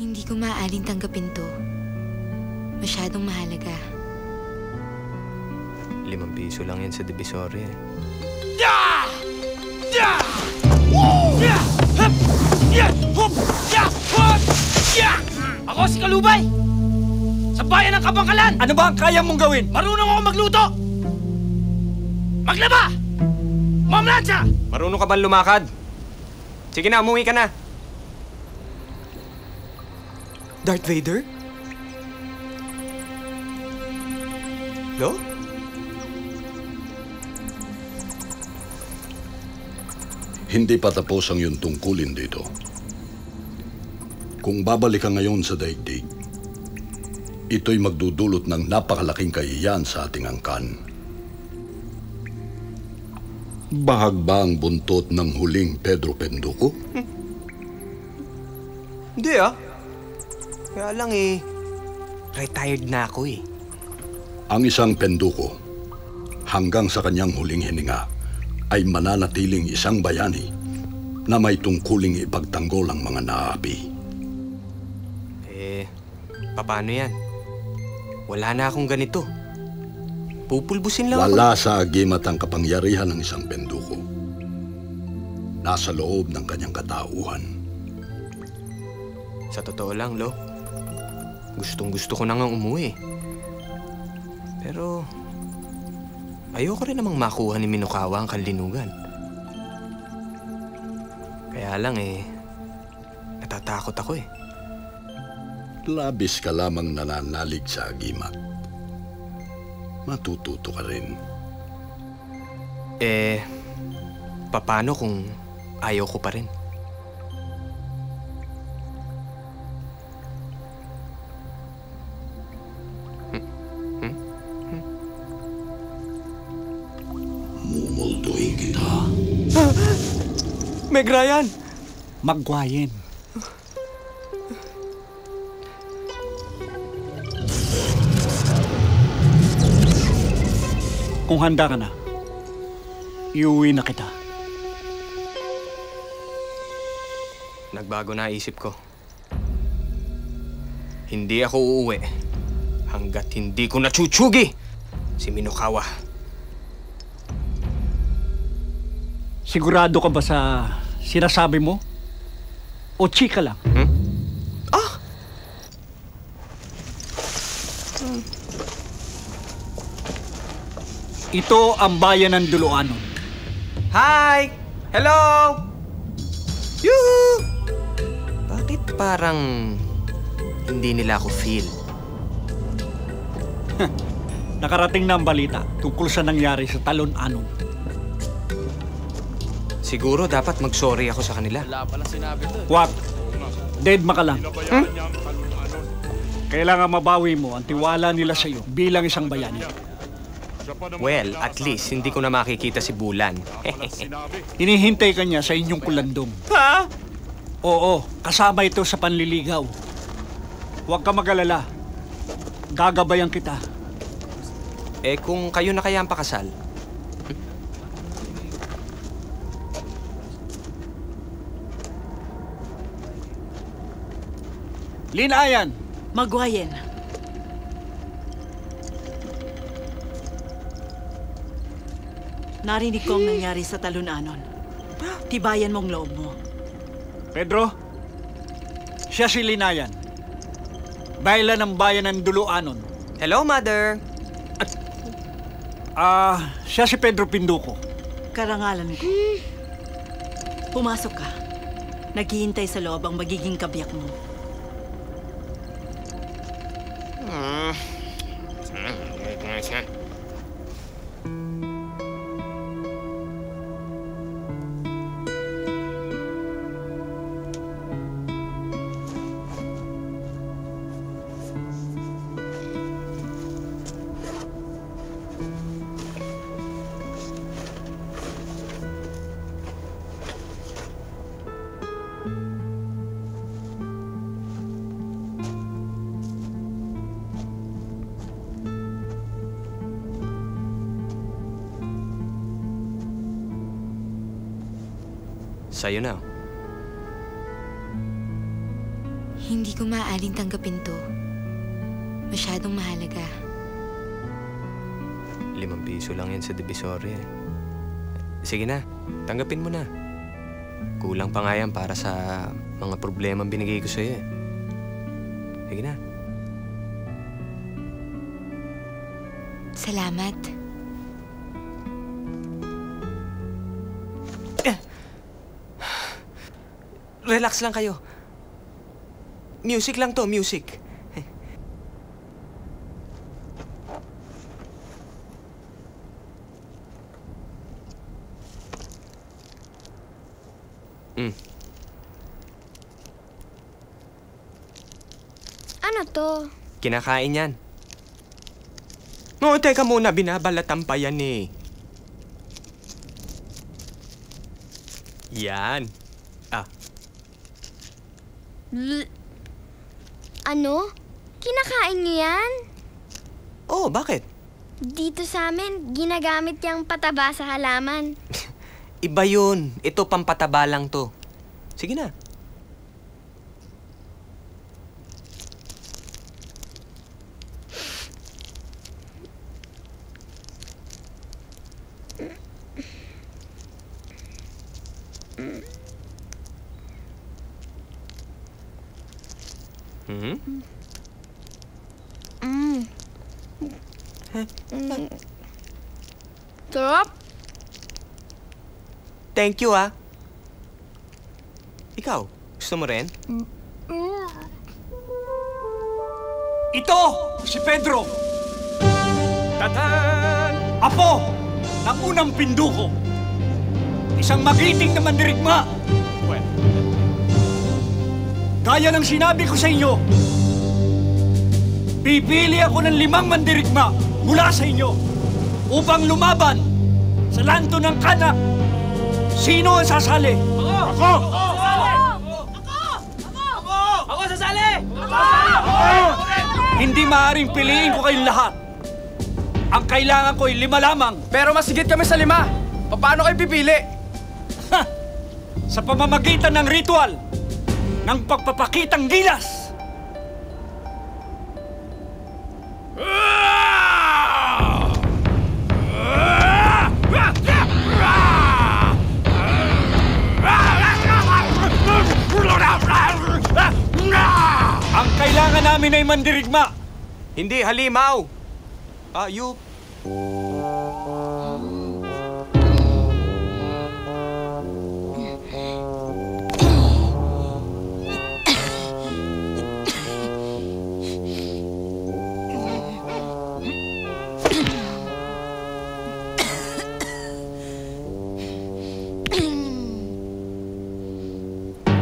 Hindi ko maaaring tanggapin to. Masyadong mahalaga. 5 piso lang yan sa Divisoria. Ako si Kalubay! Sa bayan ng Kabangkalan! Ano ba ang kaya mong gawin? Marunong ako magluto! Maglaba! Mamlansa! Marunong ka bang lumakad? Sige na, umuwi ka na. Darth Vader? Lo? Hindi pa tapos ang iyong tungkulin dito. Kung babalik ka ngayon sa daigdig, ito'y magdudulot ng napakalaking kahihiyan sa ating angkan. Bahag ba ang buntot ng huling Pedro Penduko? Hindi ah. Kaya lang retired na ako eh. Ang isang Penduko, hanggang sa kanyang huling hininga, ay mananatiling isang bayani na may tungkuling ipagtanggol ang mga naapi. Paano yan? Wala na akong ganito. Pupulbusin lang ako. Wala sa agimat ang kapangyarihan ng isang Penduko. Nasa loob ng kanyang katauhan. Sa totoo lang, Lo, gustong-gusto ko na ngang umuwi. Pero ayoko rin namang makuha ni Minokawa ang kanlinugan. Kaya lang natatakot ako eh. Labis ka lamang nananalig sa agimat. Matututo ka rin. Paano kung ayaw ko pa rin? Mumultuin kita. Meg Ryan! Magwayin. Kung handa ka na, iuwi na kita. Nagbago na isip ko. Hindi ako uuwi hanggat hindi ko natsuchugi si Minokawa. Sigurado ka ba sa sinasabi mo? O chika lang? Ito ang bayan ng Duluanon. Hi! Hello! Yoo! Bakit parang hindi nila ako feel? Nakarating na ang balita tungkol sa nangyari sa Talon-Anon. Siguro dapat mag-sorry ako sa kanila. Wala palang sinabi to. Wag! Deadma ka lang. Kailangan mabawi mo ang tiwala nila sa iyo bilang isang bayani. Well, at least hindi ko na makikita si Bulan. Hinihintay ka niya sa inyong kulandong. Ha? Oo, kasama ito sa panliligaw. Huwag ka mag-alala. Gagabayan kita. Kung kayo na kaya ang pakasal? Linayan! Magwayen. Narinig ko ang nangyari sa Talon-Anon. Tibayan mong loob mo. Pedro, siya si Linayan. Baylan ng bayan ng Duluanon. Hello, Mother! Siya si Pedro Pinduko. Karangalan ko. Pumasok ka. Naghihintay sa loob ang magiging kabiyak mo. Sa'yo na. Hindi ko maaaring tanggapin to. Masyadong mahalaga. 5 piso lang yan sa Divisoria. Sige na, tanggapin mo na. Kulang pa nga yan para sa mga problemang binigay ko sa'yo eh. Sige na. Salamat. Relax lang kayo. Music lang to, music. Ano to? Kinakain yan. No, teka muna, binabalatan pa yan eh. Yan. Ano? Kinakain niyo yan? Oh, bakit? Dito sa amin, ginagamit yung pataba sa halaman. Iba yun. Ito, pampataba lang to. Sige na. Sarap? Thank you, ah. Ikaw, gusto mo rin? Ito, si Pedro. Tatan! Apo ng unang Pinduko. Isang magiting na mandirigma. Gaya ng sinabi ko sa inyo, pipili ako ng 5 mandirigma mula sa inyo upang lumaban sa lanto ng kanak. Sino ang sasali? Ako! Ako sasali! Hindi maaaring piliin ko kayong lahat. Ang kailangan ko ay 5 lamang. Pero mas higit kami sa 5. Paano kayo pipili? Sa pamamagitan ng ritual ng pagpapakitang gilas. Ang kailangan namin ay mandirigma. Hindi, halimaw. You...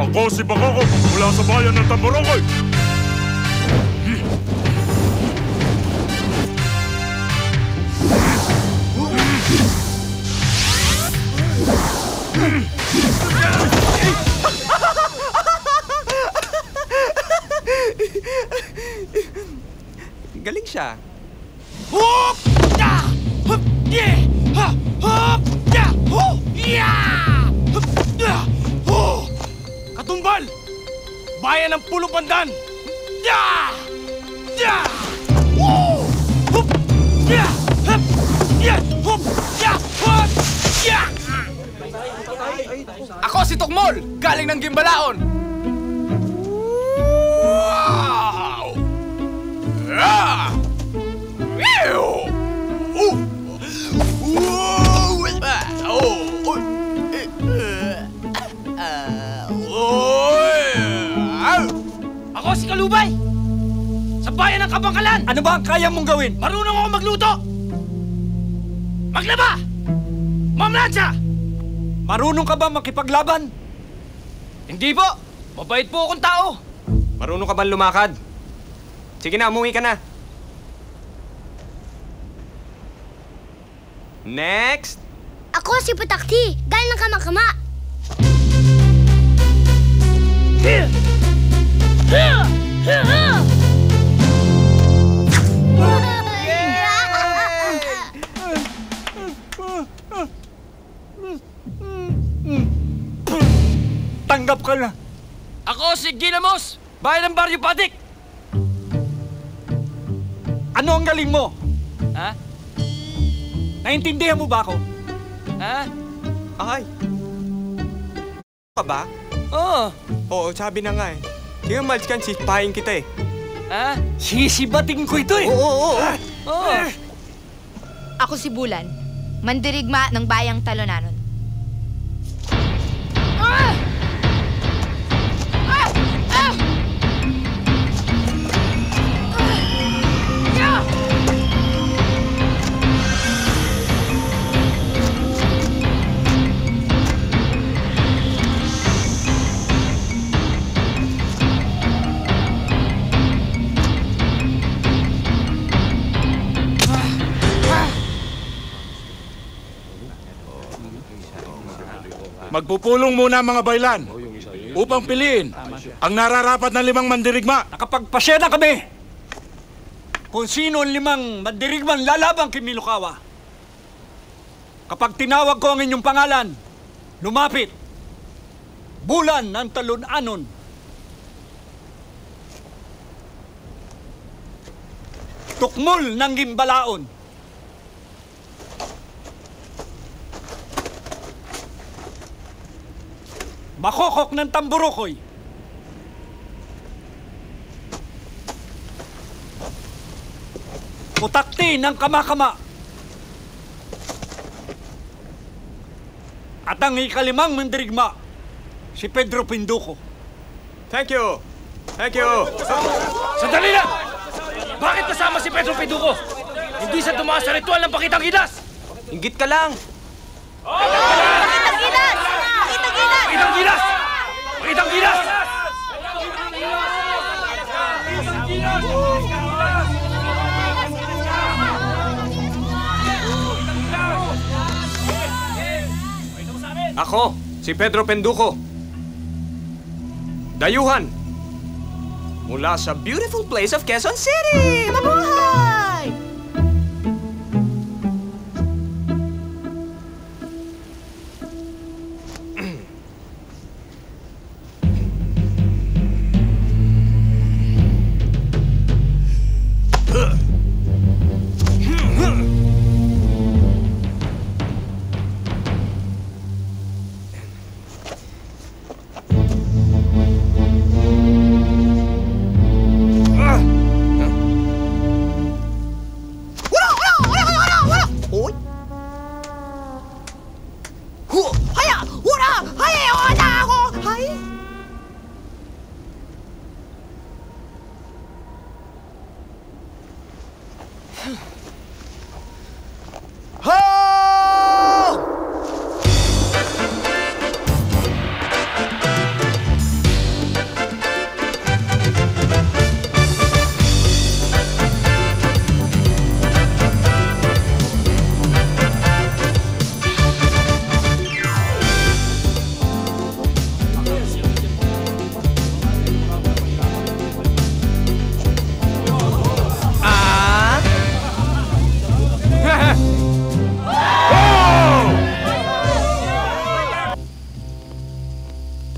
Ako si Bakoko mula sa bayan ng Tambarokoy. Galing siya. Hup! Ya! Hup! Yeah! Ha! Hup! Ya! Hu! Ya! Hup! Ya! Hu! Katumbal! Bayan ng Pulong Pandan! Ya! Ya! Hu! Hup! Ya! Hup! Ya! Hup! Ya! Hup! Ya! Ako si Tukmol, galing ng Gimbalaon. Wow! Ah! Ew! Ako si Kalubay! Sa bayan ng Kabangkalan! Ano ba ang kaya mong gawin? Marunong ako magluto! Maglaba! Mamlansya! Marunong ka ba makipaglaban? Hindi po! Mabait po akong tao! Marunong ka bang lumakad? Sige na, umuwi ka na. Next! Ako si Putakti, galing ng Kamakama. Tanggap ka na. Ako si Ginamos! Bayan ng Baryo Patik! Ano ang galing mo? Ha? Naintindihan mo ba ako? Ha? Ay! Ka ba? Oo. Oo, sabi na nga eh. Sige, Malds kan, sispahin kita eh. Ha? Sisibating ko ito eh! Oo. Ako si Bulan, mandirigma ng bayang Talonanon. Magpupulong muna mga baylan upang piliin ang nararapat na 5 mandirigma. Nakapagpasya na kami kung sino ang 5 mandirigmang lalabang kay Milokawa. Kapag tinawag ko ang inyong pangalan, lumapit. Bulan ng Talonanon. Tukmol ng Gimbalaon. Makokok ng Tamburukoy. Putakti ng Kamakama. At ang ika-5 mandirigma, si Pedro Pinduko. Thank you! Thank you! Sandali lang! Bakit kasama si Pedro Pinduko? Hindi siya dumaan sa ritual ng Pakitang Gilas! Inggit ka lang! Pakitang Gilas! Pakitang Gilas! Ako, si Pedro Penduko. Dayuhan! Mula sa beautiful place of Quezon City! Mabuhay!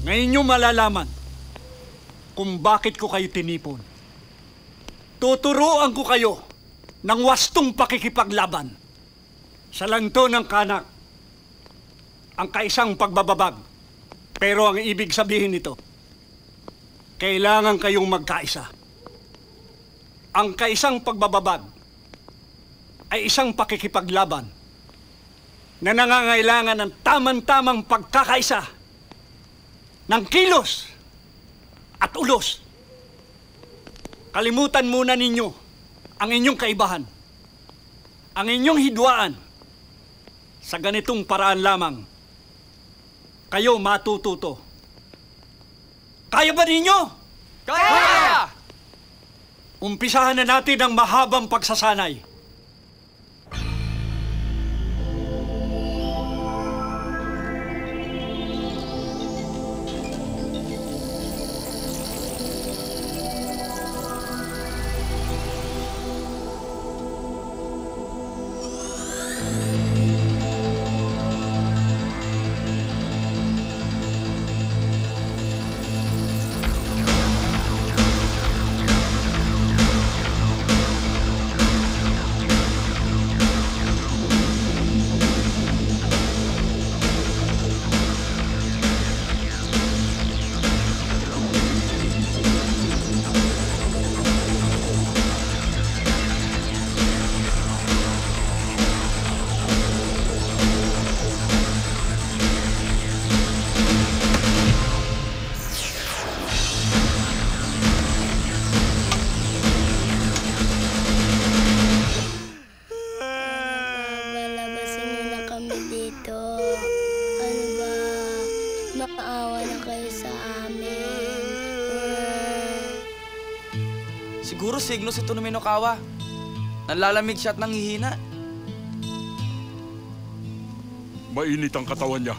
Ngayon nyo malalaman kung bakit ko kayo tinipon. Tuturuan ko kayo ng wastong pakikipaglaban. Sa lanto ng kanak, ang kaisang pagbababag. Pero ang ibig sabihin nito, kailangan kayong magkaisa. Ang kaisang pagbababag ay isang pakikipaglaban na nangangailangan ng tamang-tamang pagkakaisa ng kilos at ulos. Kalimutan muna ninyo ang inyong kaibahan, ang inyong hidwaan. Sa ganitong paraan lamang, kayo matututo. Kaya ba ninyo? Kaya! Umpisahan na natin ang mahabang pagsasanay. Siguro signos ito ng Minokawa. Nanlalamig siya at nanghihina. Mainit ang katawan niya.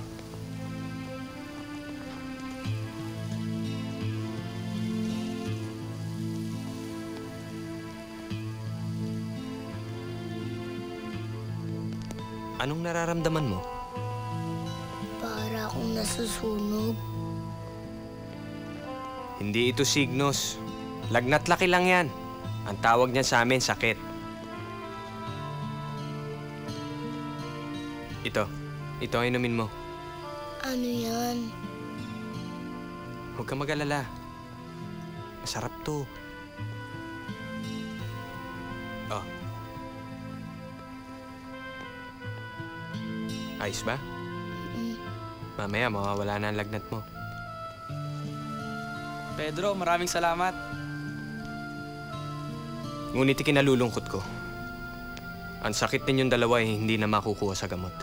Anong nararamdaman mo? Para akong nasusunog. Hindi ito signos. Lagnat laki lang yan. Ang tawag niyan sa amin, sakit. Ito ang inumin mo. Ano yan? Huwag kang mag-alala. Masarap to. Oh. Ayos ba? Mamaya mawawala na ang lagnat mo. Pedro, maraming salamat. Ngunit ikinalulungkot ko. Ang sakit ninyong dalawa ay hindi na makukuha sa gamot.